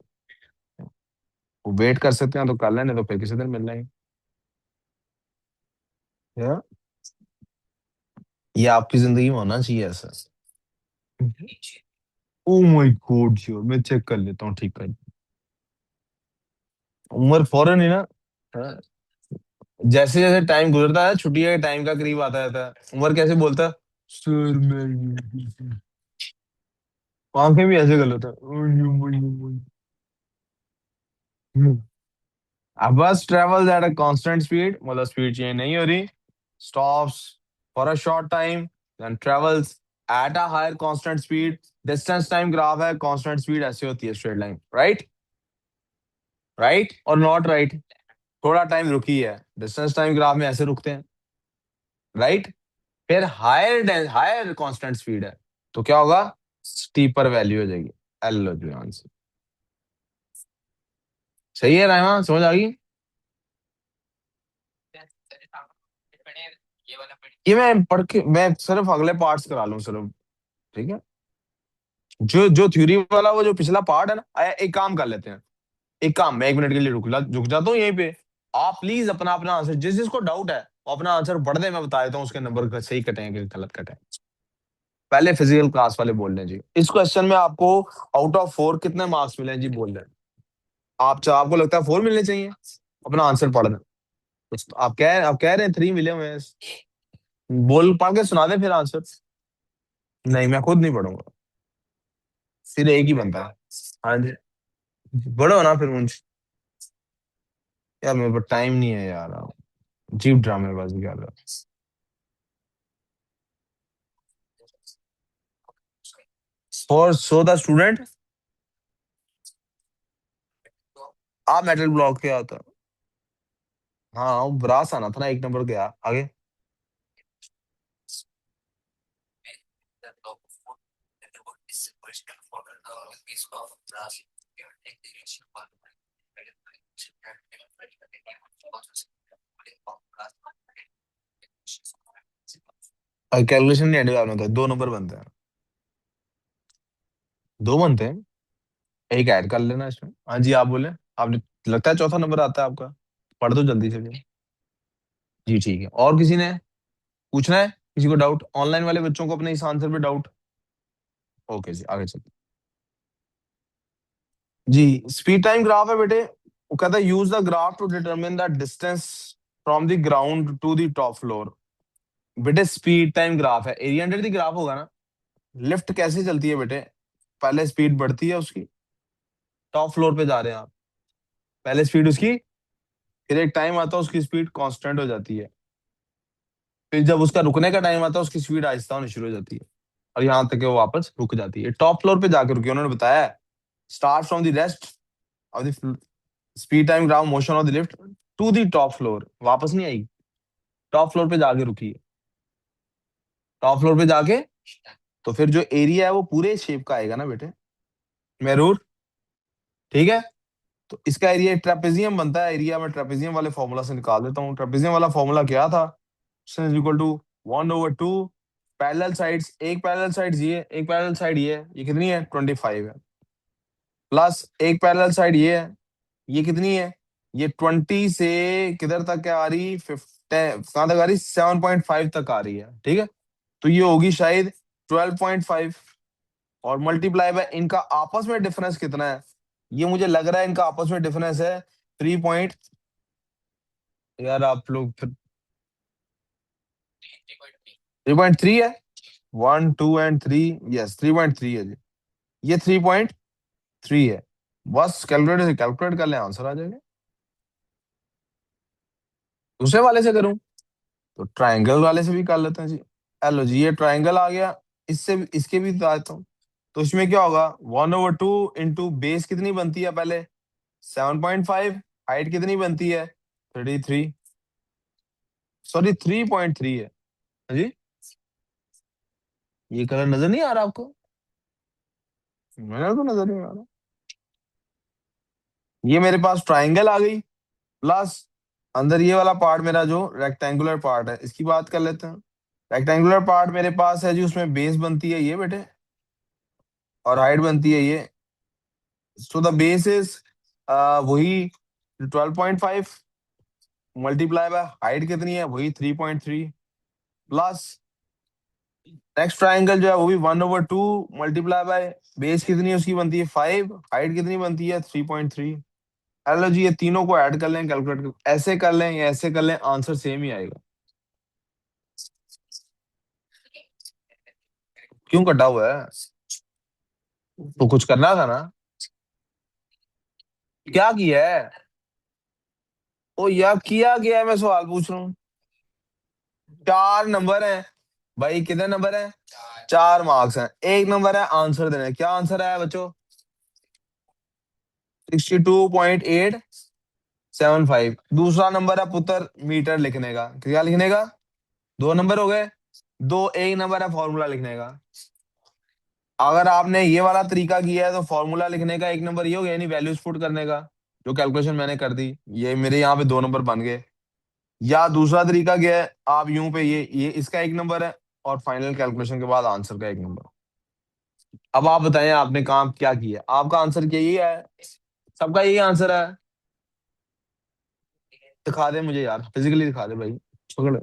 [SPEAKER 1] वो वेट कर सकते हैं तो कर लेने, तो फिर किसी दिन मिल लेंगे। या ये आपकी जिंदगी में होना चाहिए ऐसा। ओ माय गॉड श्योर, मैं चेक कर लेता हूँ, ठीक है। उम्र फौरन ही ना। हाँ। जैसे जैसे टाइम गुजरता है, छुट्टी का टाइम का करीब आता रहता है, उम्र कैसे बोलता है, सर मैं। आंखें भी ऐसे कर लेता है। A bus travels at a constant speed, मतलब स्पीड चेंज नहीं हो रही, stops for a short time, then travels at a higher constant speed, distance time graph है, कांस्टेंट स्पीड ऐसे होती है स्ट्रेट लाइन, राइट? राइट और नॉट राइट? थोड़ा टाइम रुकी है, डिस्टेंस टाइम ग्राफ में ऐसे रुकते हैं, राइट? फिर हायर हायर कांस्टेंट स्पीड है तो क्या होगा, स्टीपर वैल्यू हो जाएगी। एल हो जाएगा आंसर। सही है रायमा, समझ आ गई? ये मैं पढ़ के मैं सिर्फ अगले पार्ट्स करा लूं सिर्फ, ठीक है? जो जो थ्योरी वाला वो जो पिछला पार्ट है ना, एक काम कर लेते हैं। एक काम, मैं 1 मिनट के लिए रुक जाता हूँ यहीं पे। आप प्लीज अपना अपना आंसर, जिस जिसको डाउट है वो अपना आंसर पढ़ दे, मैं बता देता हूँ उसके नंबर सही कटेंगे कि गलत कटे। पहले फिजिकल क्लास वाले बोल रहे हैं जी, इस क्वेश्चन में आपको आउट ऑफ 4 कितने मार्क्स मिले हैं जी, बोल रहे हैं। आपको लगता है 4 मिलने चाहिए? अपना आंसर पढ़ दें। तो आप कह रहे हैं 3 मिले हुए हैं। बोल पढ़ के सुना दे फिर आंसर। नहीं, मैं खुद नहीं पढ़ूंगा, फिर एक ही बनता है। हाँ जी, बड़ो ना फिर मुझे। यार मेरे पास टाइम नहीं है यार, अजीब ड्रामेबाजी कर रहा है। फॉर सो द स्टूडेंट, आप मेटल ब्लॉक क्या होता है? हाँ वो ब्रास आना था ना, 1 नंबर गया आगे। कैलकुलेशन नहीं एंड होता है, 2 नंबर बनते हैं। 2 बनते हैं, एक ऐड कर लेना इसमें। हाँ जी आप बोले, आपने लगता है चौथा नंबर आता है आपका, पढ़ दो जल्दी से भी। जी ठीक है, और किसी ने पूछना है? किसी को डाउट, ऑनलाइन वाले बच्चों को अपने इस आंसर पे डाउट? ओके जी आगे चलते जी। स्पीड टाइम ग्राफ है बेटे, वो कहता है use the graph to determine the distance from the ground to the top floor. बेटे स्पीड टाइम ग्राफ है, एरिया अंडर द ग्राफ होगा ना। लिफ्ट कैसे चलती है बेटे, पहले स्पीड बढ़ती है उसकी, टॉप फ्लोर पे जा रहे हैं आप, पहले स्पीड उसकी, फिर एक टाइम आता है उसकी स्पीड कांस्टेंट हो जाती है, फिर जब उसका रुकने का टाइम आता है उसकी स्पीड आहिस्ता होनी शुरू हो जाती है, और यहाँ तक कि वो वापस रुक जाती है। टॉप फ्लोर पे जाकर रुकी, उन्होंने बताया start from the rest of the speed time graph motion of the lift to the top floor, वापस नहीं आई, टॉप फ्लोर पे जाके रुकी है। टॉप फ्लोर पे जाके तो फिर जो एरिया है वो पूरे शेप का आएगा ना बेटे, मेरूर, ठीक है? तो इसका एरिया ट्रेपेजियम बनता है, एरिया में ट्रेपेजियम वाले फॉर्मूला से निकाल देता हूँ। ट्रेपेजियम वाला फॉर्मूला क्या था, इक्वल टू 1/2 पैरेलल साइड्स, एक पैरेलल साइड ये, एक पैरेलल साइड ये कितनी है 25 है, प्लस एक पैरेलल साइड ये कितनी है, ये 20 से किधर तक क्या आ रही, 50 कहाँ तक आ रही, 7.5 तक आ रही है, ठीक है? तो ये होगी शायद 12.5, और मल्टीप्लाई बाय इनका आपस में डिफरेंस कितना है, ये मुझे लग रहा है इनका आपस में डिफरेंस है 3 पॉइंट, यार आप लोग फिर 3.3 है, 1 2 एंड 3, यस 3.3 है जी, ये 3.3 है। बस कैलकुलेटर से कैलकुलेट कर ले, आंसर आ जाएगा। दूसरे वाले से करूं तो ट्राइंगल वाले से भी कर लेते हैं जी। हेलो जी, ये ट्राइंगल आ गया, इससे भी इसके भी बता देता हूँ। तो इसमें क्या होगा, 1/2 इंटू बेस कितनी बनती है पहले, 7.5, हाइट कितनी बनती है 33, सॉरी 3.3 है। हाँ जी, ये कलर नजर नहीं आ रहा आपको? मेरा तो नजर नहीं आ रहा। ये मेरे पास ट्राइंगल आ गई, प्लस अंदर ये वाला पार्ट मेरा जो रेक्टेंगुलर पार्ट है, इसकी बात कर लेते हैं। रेक्टेंगुलर पार्ट मेरे पास है जी, उसमें बेस बनती है ये बेटे, और हाइट बनती है ये। सो द बेस इज वही 12.5, मल्टीप्लाई बाय हाइट कितनी है वही 3.3, प्लस नेक्स्ट ट्राइंगल जो है वो भी 1/2 मल्टीप्लाई बाय बेस कितनी है उसकी बनती है 5, हाइट कितनी बनती है 3.3। हेलो जी, ये तीनों को ऐड कर लें, कैलकुलेट कर, ऐसे कर लें या ऐसे कर लें, आंसर सेम ही आएगा। क्यों कटा हुआ है? तो कुछ करना था ना, क्या किया है? ओ यार किया गया है, मैं सवाल पूछ रहा हूँ। 4 नंबर है, भाई कितने नंबर है? 4 मार्क्स हैं। एक नंबर है आंसर देने, क्या आंसर है बच्चों? 62.875। दूसरा नंबर है पुत्र मीटर लिखने का, क्या लिखने का? 2 नंबर हो गए। दो, एक नंबर है फॉर्मूला लिखने का। अगर आपने ये वाला तरीका किया है तो फॉर्मूला लिखने का 1 नंबर ये हो गया, यानी वैल्यूज पुट करने का, जो कैलकुलेशन मैंने कर दी, ये मेरे यहाँ पे 2 नंबर बन गए। या दूसरा तरीका क्या है, आप यूं पे ये इसका 1 नंबर है, और फाइनल कैलकुलेशन के बाद आंसर का 1 नंबर। अब आप बताएं आपने काम क्या किया, आपका आंसर क्या यही है? सबका यही आंसर है? दिखा दे मुझे यार, फिजिकली दिखा दे भाई, पकड़।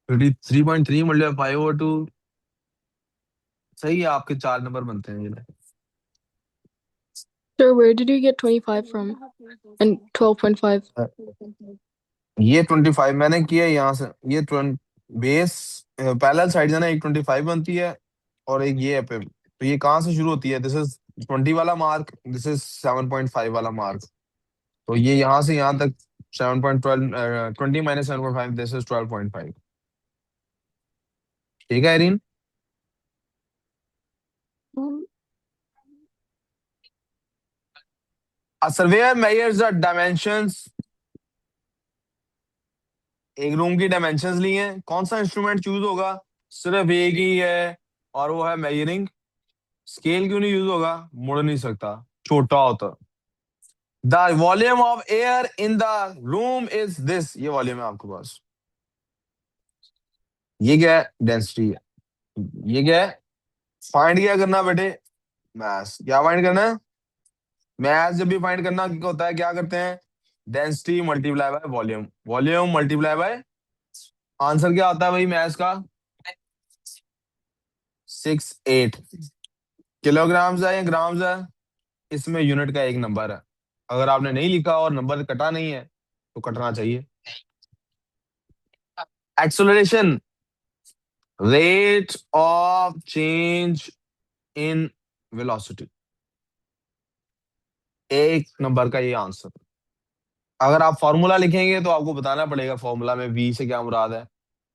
[SPEAKER 1] 3.3 × 5/2। सही है, आपके 4 नंबर बनते हैं ये।
[SPEAKER 3] Sir, where did you get 25 from? And 12.5?
[SPEAKER 1] ये 25 मैंने किया यहाँ से, ये 20 बेस पैरेलल साइड है ना, एक 25 बनती है, और एक ये है पे, तो ये कहाँ से शुरू होती है? दिस इज 20 वाला मार्क, दिस इज 7.5 वाला मार्क। तो ये यहाँ से यहाँ तक 7.12, 20 माइनस 7.5, दिस इज 12.5। ठीक है Erin? A surveyor measures the dimensions। एक रूम की डायमेंशंस ली हैं, कौन सा इंस्ट्रूमेंट चूज होगा? सिर्फ एक ही है, और वो है मेजरिंग स्केल। क्यों नहीं यूज होगा? मुड़ नहीं सकता, छोटा होता। The volume of air in the room is this, ये वॉल्यूम है आपके पास। ये क्या है? डेंसिटी है। ये क्या है? फाइंड क्या करना बेटे? मैस। क्या फाइंड करना है? मैस जब भी फाइंड करना होता है क्या करते हैं? Density multiply by volume, volume multiply by. Answer क्या आता है भाई मैस का? 68 किलोग्राम्स है या ग्राम्स है? इसमें यूनिट का 1 नंबर है। अगर आपने नहीं लिखा और नंबर कटा नहीं है तो कटना चाहिए। Acceleration, rate of change in velocity, 1 number का ये आंसर। अगर आप फॉर्मूला लिखेंगे तो आपको बताना पड़ेगा फॉर्मूला में वी से क्या मुराद है,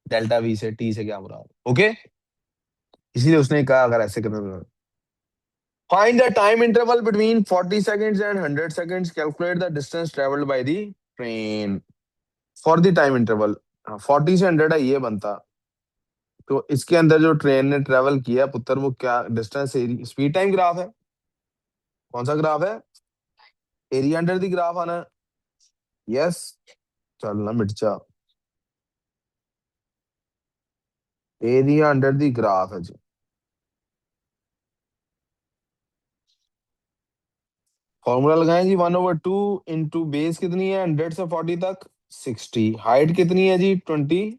[SPEAKER 1] डेल्टा वी से टी से क्या मुराद है। ओके, इसीलिए उसने कहा अगर ऐसे करना। Find the time interval between 40 seconds and 100 seconds, calculate the distance travelled by the train for the time interval. 40 से 100 है ये बनता, तो इसके अंदर जो ट्रेन ने ट्रेवल किया पुत्र, वो क्या डिस्टेंस, स्पीड टाइम ग्राफ है। कौन सा ग्राफ है? एरिया अंडर द ग्राफ आना है। यस, चलना मिट जा। एरिया अंडर द ग्राफ है जी। फॉर्मूला लगाएं जी, 1/2 इंटू बेस कितनी है 100 से 40 तक, 60। हाइट कितनी है जी 25,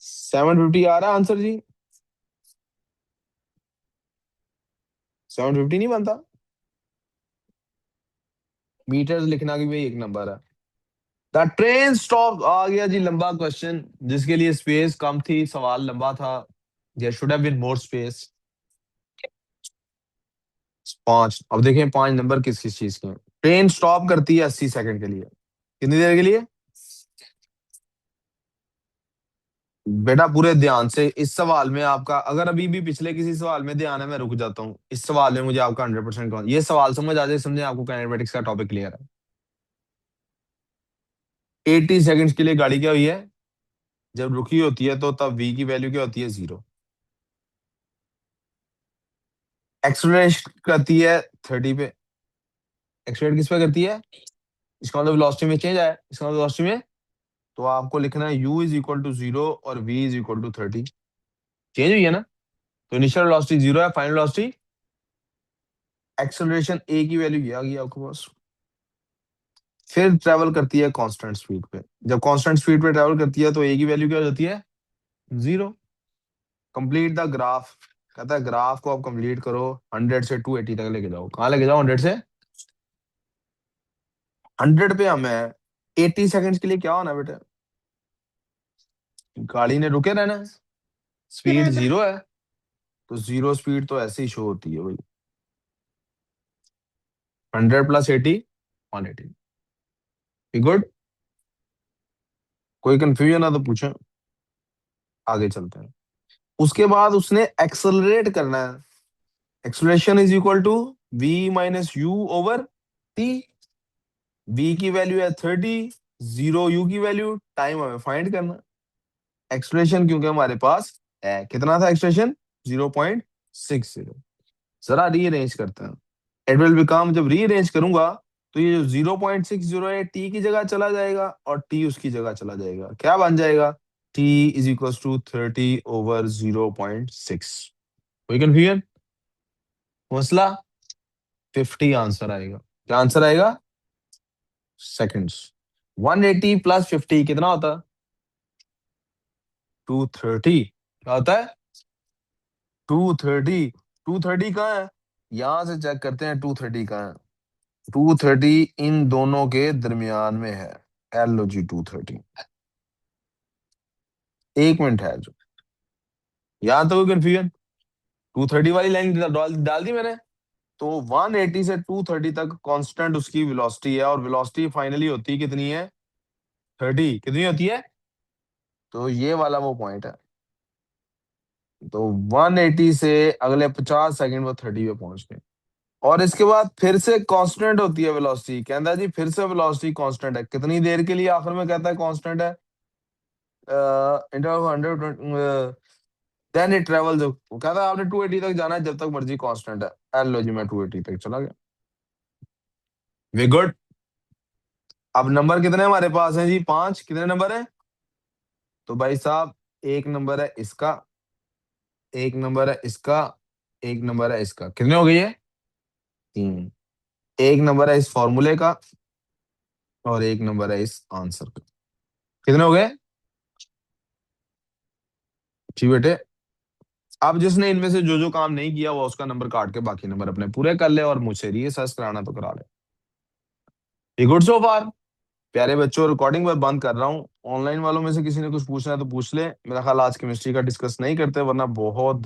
[SPEAKER 1] 750 आ रहा है आंसर जी। 750 नहीं बनता। मीटर्स लिखना भी भाई 1 नंबर है। द ट्रेन स्टॉप, आ गया जी लंबा क्वेश्चन, जिसके लिए स्पेस कम थी, सवाल लंबा था। There should have been more space. 5, अब देखें 5 नंबर किस किस चीज के हैं। ट्रेन स्टॉप करती है 80 सेकंड के लिए, कितनी देर के लिए? बेटा पूरे ध्यान से इस सवाल में आपका, अगर अभी भी पिछले किसी सवाल में ध्यान है, मैं रुक जाता हूँ, इस सवाल में मुझे आपका 100% ये सवाल समझ आ जाए, समझे आपको काइनेमेटिक्स का टॉपिक क्लियर है। 80 सेकंड्स के लिए गाड़ी क्या हुई है? जब रुकी होती है तो तब v की वैल्यू क्या होती है? 0। एक्सलरेट करती है 30 पे। एक्सलरेट किस पे करती है? इसका मतलब वेलोसिटी में चेंज आया, इसका मतलब वेलोसिटी में, तो आपको लिखना है u इज इक्वल टू 0 और v is equal to 30। Change हुई है ना? तो इनिशियल वेलोसिटी 0 है, फाइनल वेलोसिटी, एक्सेलरेशन a की वैल्यू ये आ गई आपके पास। फिर ट्रेवल करती है कांस्टेंट स्पीड पे। जब कांस्टेंट स्पीड पे ट्रेवल करती है तो a की वैल्यू क्या हो जाती है? 0। कंप्लीट द ग्राफ, कहता है ग्राफ को आप कंप्लीट करो, 100 से 280 तक लेके जाओ। कहाँ लेके जाओ? 100 से 100 पे हमें 80 सेकंड्स के लिए क्या होना है बेटा? गाड़ी ने रुके रहना है, स्पीड
[SPEAKER 2] रहना
[SPEAKER 1] 0 है, तो 0 स्पीड तो ऐसे ही शो होती है भाई। 100 प्लस 80 180। गुड। कोई कंफ्यूजन है तो पूछो, आगे चलते हैं। उसके बाद उसने एक्सेलरेट करना है। Acceleration is equal to v minus U over T. v की वैल्यू है 30, 0 u की वैल्यू, टाइम हमें फाइंड करना। एक्सेलरेशन क्योंकि हमारे पास है, कितना था एक्सेलरेशन? 0.60। जरा रीअरेंज करते हैं। इट विल बिकम, जब रीअरेंज करूंगा तो ये जो 0.60 है टी की जगह चला जाएगा और टी उसकी जगह चला जाएगा। क्या बन जाएगा? t is equal to 30 over 0.6। कोई कंफ्यूजन? मसला? 50 आंसर आएगा। क्या आंसर आएगा? सेकंड्स। 180 प्लस 50 कितना होता है? 230। क्या होता है? 230। 230 कहाँ है? यहां से चेक करते हैं 230 कहाँ है। 230 इन दोनों के दरमियान में है। एल लो जी 230। एक मिनट है जो, यहां तो कोई कंफ्यूजन? 230 वाली लाइन डाल दी मैंने। तो 180 से 230 तक कांस्टेंट उसकी वेलोसिटी है, और वेलोसिटी फाइनली होती कितनी है? 30। कितनी होती है? तो ये वाला वो पॉइंट है। तो 180 से अगले 50 सेकंड में 30 पे पहुंच गए। और इसके बाद फिर से कांस्टेंट होती है वेलोसिटी। कहता है जी फिर से वेलोसिटी कांस्टेंट है, कितनी देर के लिए? आखिर में कहता है कांस्टेंट है इंटरवल 100। देन इट ट्रेवल, जो वो कहता है आपने 280 तक जाना है, जब तक मर्जी कांस्टेंट है। एल लो जी मैं 280 तक चला गया। वे गुड। अब नंबर कितने हमारे पास हैं जी? 5। कितने नंबर है? तो भाई साहब, एक नंबर है इसका, एक नंबर है इसका, एक नंबर है इसका। कितने हो गई है? 3। एक नंबर है इस फॉर्मूले का, और एक नंबर है इस आंसर का। कितने हो गए जी बेटे? अब जिसने इनमें से जो जो काम नहीं किया वो उसका नंबर काट के बाकी नंबर अपने पूरे कर ले, और मुझसे रीअसेस कराना तो करा ले। गुड सो फार। प्यारे बच्चों, रिकॉर्डिंग पर बंद कर रहा हूँ। ऑनलाइन वालों में से किसी ने कुछ पूछना है तो पूछ ले। मेरा ख्याल आज केमिस्ट्री का डिस्कस नहीं करते, वरना बहुत